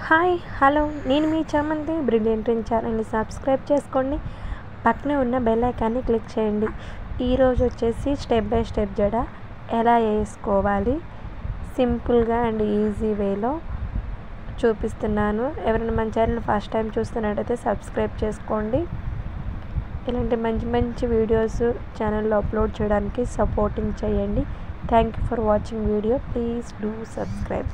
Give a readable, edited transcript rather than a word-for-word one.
Hi hello నేను మీ చామంతి brilliant trend ఛానల్ని సబ్స్క్రైబ్ చేసుకోండి. పక్కనే ఉన్న బెల్ ఐకాన్ని క్లిక్ చేయండి. ఈరోజు వచ్చేసి స్టెప్ బై స్టెప్ జడ ఎలా వేసుకోవాలి సింపుల్గా అండ్ ఈజీ వేలో చూపిస్తున్నాను. ఎవరైనా మన ఛానల్ ఫస్ట్ టైం చూస్తున్నట్టయితే సబ్స్క్రైబ్ చేసుకోండి. ఇలాంటి మంచి మంచి వీడియోస్ ఛానల్లో అప్లోడ్ చేయడానికి సపోర్టింగ్ చేయండి. Thank you for watching video. Please do subscribe.